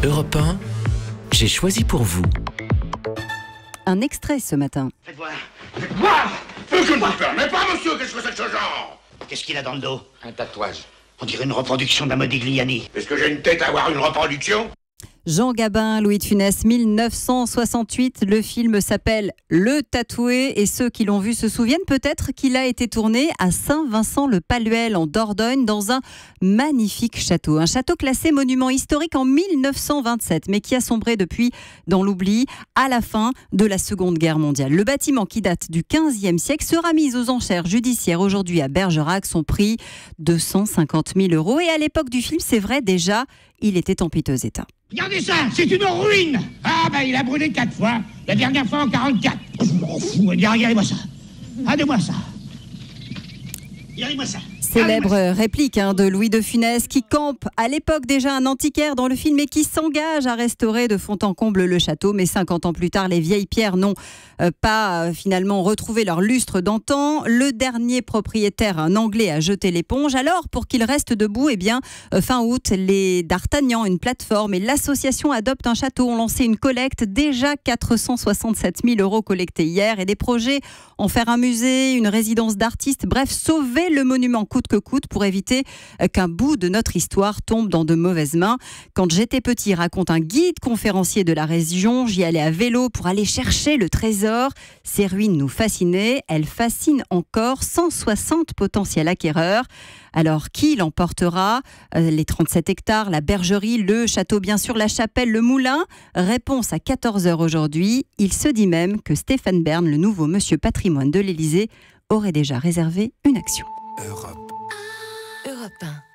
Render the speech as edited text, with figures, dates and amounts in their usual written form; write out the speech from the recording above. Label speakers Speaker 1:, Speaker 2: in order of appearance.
Speaker 1: Europe 1, j'ai choisi pour vous.
Speaker 2: Un extrait ce matin.
Speaker 3: Faites voir.
Speaker 4: Faites voir. Je ne vous permets pas, monsieur. Qu'est-ce que c'est que ce genre?
Speaker 3: Qu'est-ce qu'il a dans le dos?
Speaker 4: Un tatouage.
Speaker 3: On dirait une reproduction d'un Modigliani.
Speaker 4: Est-ce que j'ai une tête à avoir une reproduction?
Speaker 2: Jean Gabin, Louis de Funès, 1968. Le film s'appelle Le Tatoué et ceux qui l'ont vu se souviennent peut-être qu'il a été tourné à Saint-Vincent-le-Paluel en Dordogne dans un magnifique château. Un château classé monument historique en 1927 mais qui a sombré depuis dans l'oubli à la fin de la Seconde Guerre mondiale. Le bâtiment qui date du 15e siècle sera mis aux enchères judiciaires aujourd'hui à Bergerac. Son prix 250 000 € et à l'époque du film, c'est vrai déjà, il était en piteux état.
Speaker 5: Regardez ça, c'est une ruine. Ah ben il a brûlé 4 fois, la dernière fois en 44. Je m'en fous, regardez-moi ça. Regardez-moi ça. Regardez-moi ça.
Speaker 2: Célèbre réplique de Louis de Funès qui campe à l'époque déjà un antiquaire dans le film et qui s'engage à restaurer de fond en comble le château. Mais 50 ans plus tard, les vieilles pierres n'ont pas finalement retrouvé leur lustre d'antan. Le dernier propriétaire, un Anglais, a jeté l'éponge. Alors, pour qu'il reste debout, fin août, les D'Artagnan, une plateforme et l'association Adopte un château ont lancé une collecte. Déjà 467 000 € collectés hier et des projets, en faire un musée, une résidence d'artistes, bref, sauver le monument coûte que coûte pour éviter qu'un bout de notre histoire tombe dans de mauvaises mains. Quand j'étais petit, raconte un guide conférencier de la région, j'y allais à vélo pour aller chercher le trésor. Ces ruines nous fascinaient, elles fascinent encore 160 potentiels acquéreurs. Alors, qui l'emportera? Les 37 hectares, la bergerie, le château, bien sûr, la chapelle, le moulin? Réponse à 14h aujourd'hui. Il se dit même que Stéphane Bern, le nouveau monsieur patrimoine de l'Élysée, aurait déjà réservé une action.
Speaker 1: Europe 1.